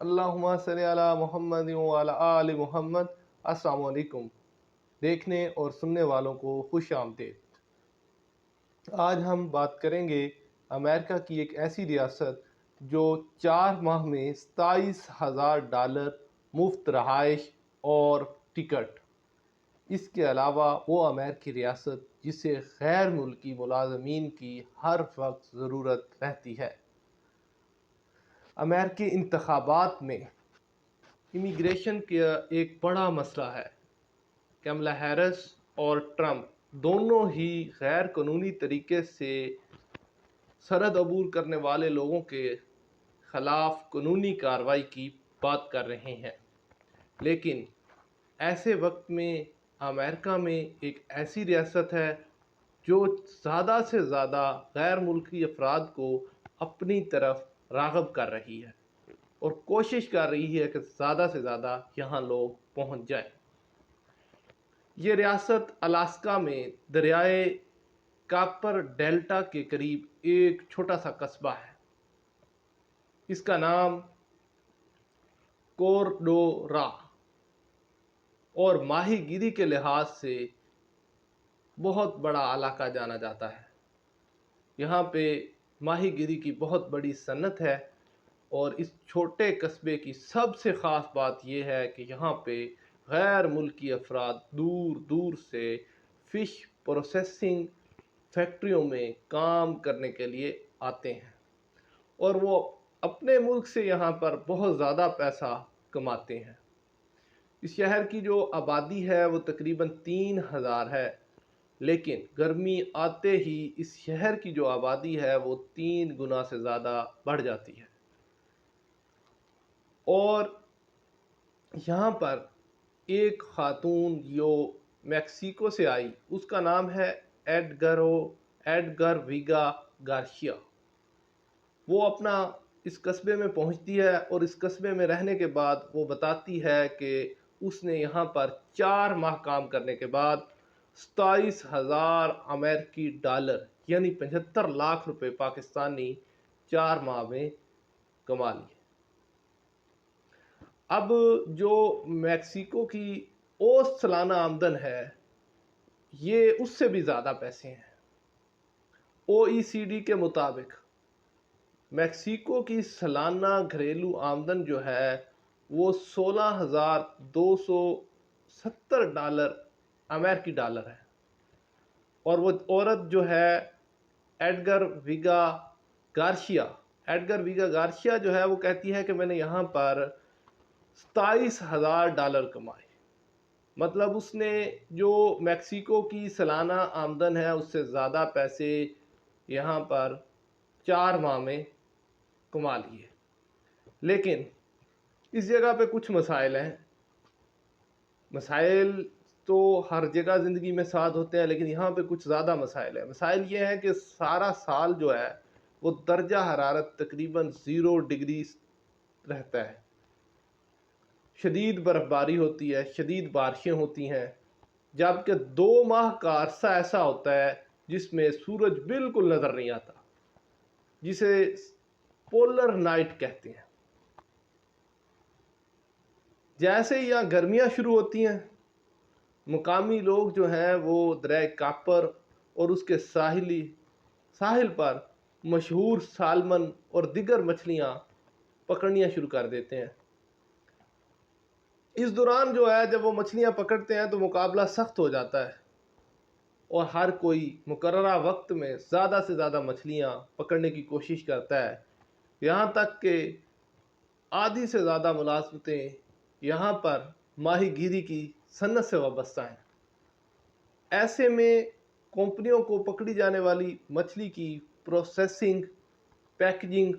اللہم صلی علی محمد وعلی آل محمد۔ السلام علیکم دیکھنے اور سننے والوں کو خوش آمدید۔ آج ہم بات کریں گے امریکہ کی ایک ایسی ریاست جو 4 ماہ میں $27,000 مفت رہائش اور ٹکٹ، اس کے علاوہ وہ امریکی ریاست جسے غیر ملکی ملازمین کی ہر وقت ضرورت رہتی ہے۔ امریکی انتخابات میں امیگریشن کا ایک بڑا مسئلہ ہے۔ کملا ہیرس اور ٹرمپ دونوں ہی غیر قانونی طریقے سے سرحد عبور کرنے والے لوگوں کے خلاف قانونی کارروائی کی بات کر رہے ہیں، لیکن ایسے وقت میں امریکہ میں ایک ایسی ریاست ہے جو زیادہ سے زیادہ غیر ملکی افراد کو اپنی طرف راغب کر رہی ہے اور کوشش کر رہی ہے کہ زیادہ سے زیادہ یہاں لوگ پہنچ جائیں۔ یہ ریاست الاسکا میں دریائے کاپر ڈیلٹا کے قریب ایک چھوٹا سا قصبہ ہے۔ اس کا نام کوردورا اور ماہی گیری کے لحاظ سے بہت بڑا علاقہ جانا جاتا ہے۔ یہاں پہ ماہی گیری کی بہت بڑی صنعت ہے اور اس چھوٹے قصبے کی سب سے خاص بات یہ ہے کہ یہاں پہ غیر ملکی افراد دور دور سے فش پروسیسنگ فیکٹریوں میں کام کرنے کے لیے آتے ہیں اور وہ اپنے ملک سے یہاں پر بہت زیادہ پیسہ کماتے ہیں۔ اس شہر کی جو آبادی ہے وہ تقریباً 3,000 ہے، لیکن گرمی آتے ہی اس شہر کی جو آبادی ہے وہ 3 گنا سے زیادہ بڑھ جاتی ہے۔ اور یہاں پر ایک خاتون جو میکسیکو سے آئی، اس کا نام ہے ایڈگر ویگا گارشیا۔ وہ اپنا اس قصبے میں پہنچتی ہے اور اس قصبے میں رہنے کے بعد وہ بتاتی ہے کہ اس نے یہاں پر 4 ماہ کام کرنے کے بعد 27,000 امریکی ڈالر یعنی 75 لاکھ روپے پاکستانی 4 ماہ میں کما لیے۔ اب جو میکسیکو کی اوسط سالانہ آمدن ہے یہ اس سے بھی زیادہ پیسے ہیں۔ OECD کے مطابق میکسیکو کی سالانہ گھریلو آمدن جو ہے وہ $16,270 امریکی ڈالر ہے، اور وہ عورت جو ہے ایڈگر ویگا گارشیا جو ہے وہ کہتی ہے کہ میں نے یہاں پر $27,000 کمائے۔ مطلب اس نے جو میکسیکو کی سالانہ آمدن ہے اس سے زیادہ پیسے یہاں پر 4 ماہ میں کما لیے۔ لیکن اس جگہ پہ کچھ مسائل ہیں۔ مسائل تو ہر جگہ زندگی میں ساتھ ہوتے ہیں، لیکن یہاں پہ کچھ زیادہ مسائل ہیں۔ مسائل یہ ہیں کہ سارا سال جو ہے وہ درجہ حرارت تقریباً 0 ڈگری رہتا ہے، شدید برف باری ہوتی ہے، شدید بارشیں ہوتی ہیں، جبکہ 2 ماہ کا عرصہ ایسا ہوتا ہے جس میں سورج بالکل نظر نہیں آتا، جسے پولر نائٹ کہتے ہیں۔ جیسے ہی یہاں گرمیاں شروع ہوتی ہیں، مقامی لوگ جو ہیں وہ دریائے کاپر اور اس کے ساحل پر مشہور سالمن اور دیگر مچھلیاں پکڑنیاں شروع کر دیتے ہیں۔ اس دوران جو ہے جب وہ مچھلیاں پکڑتے ہیں تو مقابلہ سخت ہو جاتا ہے اور ہر کوئی مقررہ وقت میں زیادہ سے زیادہ مچھلیاں پکڑنے کی کوشش کرتا ہے، یہاں تک کہ آدھی سے زیادہ ملازمتیں یہاں پر ماہی گیری کی صنعت سے وابستہ ہیں۔ ایسے میں کمپنیوں کو پکڑی جانے والی مچھلی کی پروسیسنگ، پیکجنگ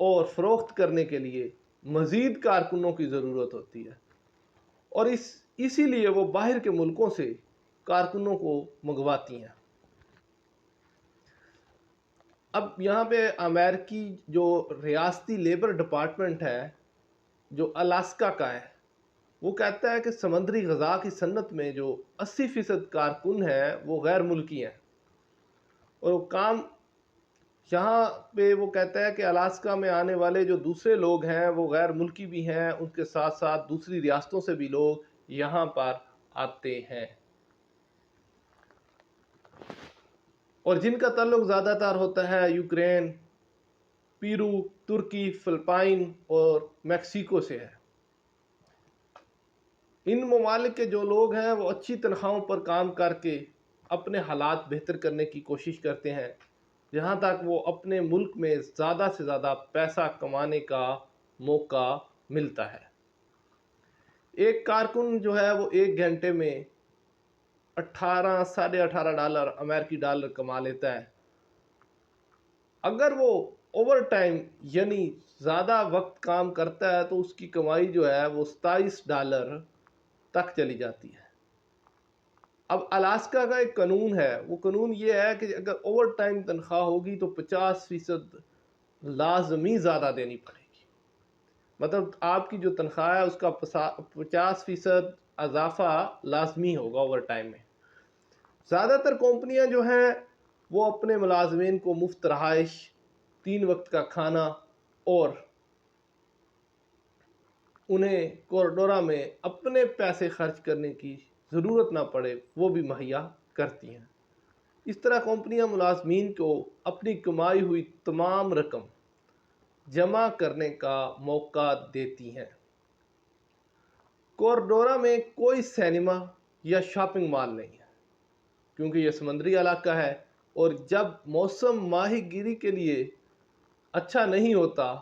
اور فروخت کرنے کے لیے مزید کارکنوں کی ضرورت ہوتی ہے، اور اسی لیے وہ باہر کے ملکوں سے کارکنوں کو منگواتی ہیں۔ اب یہاں پہ امریکی جو ریاستی لیبر ڈپارٹمنٹ ہے جو الاسکا کا ہے، وہ کہتا ہے کہ سمندری غذا کی صنعت میں جو 80% کارکن ہیں وہ غیر ملکی ہیں اور وہ کام یہاں پہ وہ کہتا ہے کہ الاسکا میں آنے والے جو دوسرے لوگ ہیں وہ غیر ملکی بھی ہیں، ان کے ساتھ ساتھ دوسری ریاستوں سے بھی لوگ یہاں پر آتے ہیں، اور جن کا تعلق زیادہ تر ہوتا ہے یوکرین، پیرو، ترکی، فلپائن اور میکسیکو سے ہے۔ ان ممالک کے جو لوگ ہیں وہ اچھی تنخواہوں پر کام کر کے اپنے حالات بہتر کرنے کی کوشش کرتے ہیں، جہاں تک وہ اپنے ملک میں زیادہ سے زیادہ پیسہ کمانے کا موقع ملتا ہے۔ ایک کارکن جو ہے وہ 1 گھنٹے میں 18 امریکی ڈالر کما لیتا ہے۔ اگر وہ اوور ٹائم یعنی زیادہ وقت کام کرتا ہے تو اس کی کمائی جو ہے وہ $27 تک چلی جاتی ہے۔ اب الاسکا کا ایک قانون ہے، وہ قانون یہ ہے کہ اگر اوور ٹائم تنخواہ ہوگی تو 50% لازمی زیادہ دینی پڑے گی، مطلب آپ کی جو تنخواہ ہے اس کا 50% اضافہ لازمی ہوگا اوور ٹائم میں۔ زیادہ تر کمپنیاں جو ہیں وہ اپنے ملازمین کو مفت رہائش، 3 وقت کا کھانا اور انہیں کوریڈورا میں اپنے پیسے خرچ کرنے کی ضرورت نہ پڑے وہ بھی مہیا کرتی ہیں۔ اس طرح کمپنیاں ملازمین کو اپنی کمائی ہوئی تمام رقم جمع کرنے کا موقع دیتی ہیں۔ کوریڈورا میں کوئی سینما یا شاپنگ مال نہیں ہے کیونکہ یہ سمندری علاقہ ہے، اور جب موسم ماہی گیری کے لیے اچھا نہیں ہوتا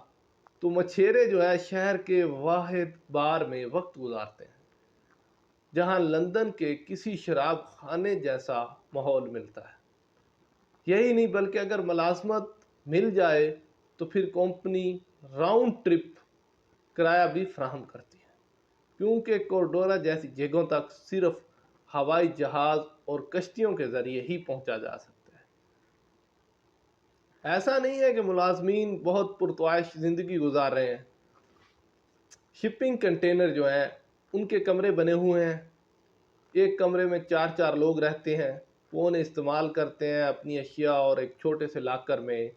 تو مچھیرے جو ہے شہر کے واحد بار میں وقت گزارتے ہیں، جہاں لندن کے کسی شراب خانے جیسا ماحول ملتا ہے۔ یہی نہیں بلکہ اگر ملازمت مل جائے تو پھر کمپنی راؤنڈ ٹرپ کرایہ بھی فراہم کرتی ہے، کیونکہ کوریڈورا جیسی جگہوں تک صرف ہوائی جہاز اور کشتیوں کے ذریعے ہی پہنچا جا سکتا ہے۔ ایسا نہیں ہے کہ ملازمین بہت پرتعائش زندگی گزار رہے ہیں۔ شپنگ کنٹینر جو ہیں ان کے کمرے بنے ہوئے ہیں، ایک کمرے میں 4 لوگ رہتے ہیں، وہ انہیں استعمال کرتے ہیں، اپنی اشیاء اور ایک چھوٹے سے لاکر میں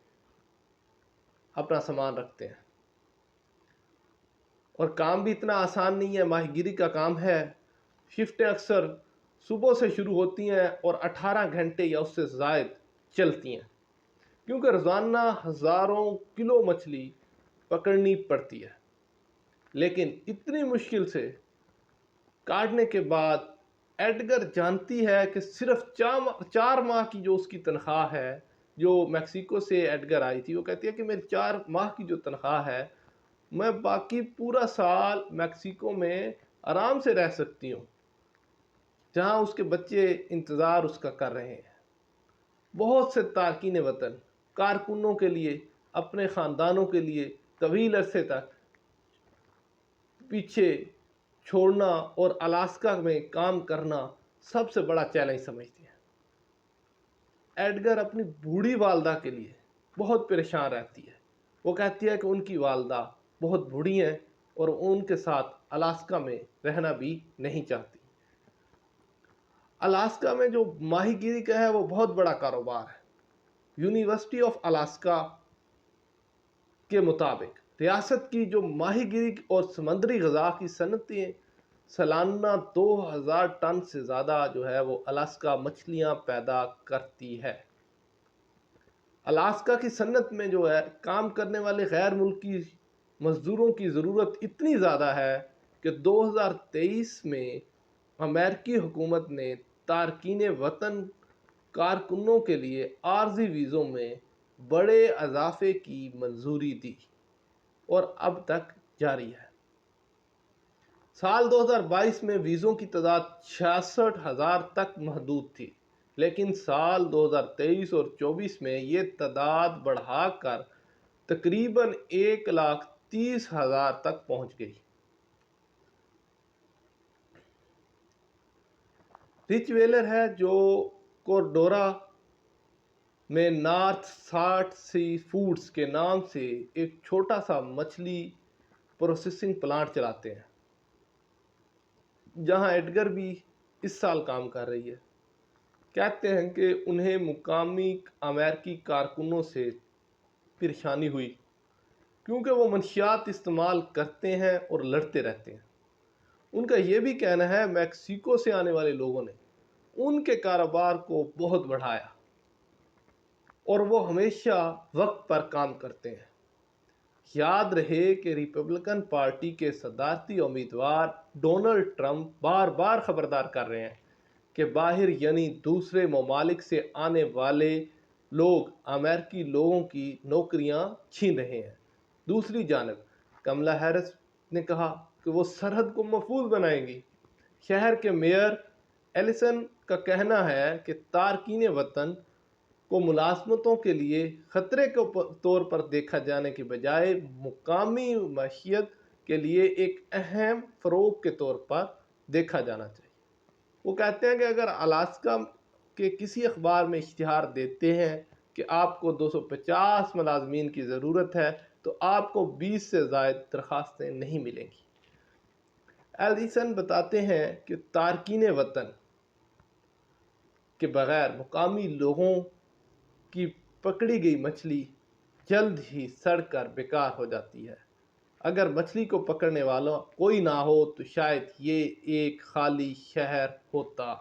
اپنا سامان رکھتے ہیں۔ اور کام بھی اتنا آسان نہیں ہے، ماہی گیری کا کام ہے۔ شفٹیں اکثر صبح سے شروع ہوتی ہیں اور 18 گھنٹے یا اس سے زائد چلتی ہیں، کیونکہ روزانہ ہزاروں کلو مچھلی پکڑنی پڑتی ہے۔ لیکن اتنی مشکل سے کاٹنے کے بعد ایڈگر جانتی ہے کہ صرف 4 ماہ کی جو اس کی تنخواہ ہے، جو میکسیکو سے ایڈگر آئی تھی، وہ کہتی ہے کہ میری 4 ماہ کی جو تنخواہ ہے میں باقی پورا سال میکسیکو میں آرام سے رہ سکتی ہوں، جہاں اس کے بچے انتظار اس کا کر رہے ہیں۔ بہت سے تارکین وطن کارکنوں کے لیے، اپنے خاندانوں کے لیے طویل عرصے تک پیچھے چھوڑنا اور الاسکا میں کام کرنا سب سے بڑا چیلنج سمجھتے ہیں۔ ایڈگر اپنی بوڑھی والدہ کے لیے بہت پریشان رہتی ہے۔ وہ کہتی ہے کہ ان کی والدہ بہت بوڑھی ہیں اور ان کے ساتھ الاسکا میں رہنا بھی نہیں چاہتی۔ الاسکا میں جو ماہی گیری کا ہے وہ بہت بڑا کاروبار ہے۔ یونیورسٹی آف الاسکا کے مطابق ریاست کی جو ماہی گیری اور سمندری غذا کی صنعتیں سالانہ 2000 ٹن سے زیادہ جو ہے وہ الاسکا مچھلیاں پیدا کرتی ہے۔ الاسکا کی صنعت میں جو ہے کام کرنے والے غیر ملکی مزدوروں کی ضرورت اتنی زیادہ ہے کہ 2023 میں امریکی حکومت نے تارکین وطن کارکنوں کے لیے عارضی ویزوں میں بڑے اضافے کی منظوری دی اور اب تک جاری ہے۔ سال 2022 میں ویزوں کی تعداد 66,000 تک محدود تھی، لیکن سال 2023 اور 2024 میں یہ تعداد بڑھا کر تقریباً 1,30,000 تک پہنچ گئی۔ رچ ویلر ہے جو کوریڈورا میں نارتھ ساؤتھ سی فوڈز کے نام سے ایک چھوٹا سا مچھلی پروسیسنگ پلانٹ چلاتے ہیں، جہاں ایڈگر بھی اس سال کام کر رہی ہے۔ کہتے ہیں کہ انہیں مقامی امریکی کارکنوں سے پریشانی ہوئی، کیونکہ وہ منشیات استعمال کرتے ہیں اور لڑتے رہتے ہیں۔ ان کا یہ بھی کہنا ہے میکسیکو سے آنے والے لوگوں نے ان کے کاروبار کو بہت بڑھایا اور وہ ہمیشہ وقت پر کام کرتے ہیں۔ یاد رہے کہ ریپبلکن پارٹی کے صدارتی امیدوار ڈونلڈ ٹرمپ بار بار خبردار کر رہے ہیں کہ باہر یعنی دوسرے ممالک سے آنے والے لوگ امریکی لوگوں کی نوکریاں چھین رہے ہیں۔ دوسری جانب کملا ہیرس نے کہا کہ وہ سرحد کو محفوظ بنائیں گی۔ شہر کے میئر ایلیسن کا کہنا ہے کہ تارکین وطن کو ملازمتوں کے لیے خطرے کے طور پر دیکھا جانے کے بجائے مقامی معیشت کے لیے ایک اہم فروغ کے طور پر دیکھا جانا چاہیے۔ وہ کہتے ہیں کہ اگر الاسکا کے کسی اخبار میں اشتہار دیتے ہیں کہ آپ کو 250 ملازمین کی ضرورت ہے تو آپ کو 20 سے زائد درخواستیں نہیں ملیں گی۔ ایلیسن بتاتے ہیں کہ تارکین وطن کے بغیر مقامی لوگوں کی پکڑی گئی مچھلی جلد ہی سڑ کر بیکار ہو جاتی ہے۔ اگر مچھلی کو پکڑنے والا کوئی نہ ہو تو شاید یہ ایک خالی شہر ہوتا۔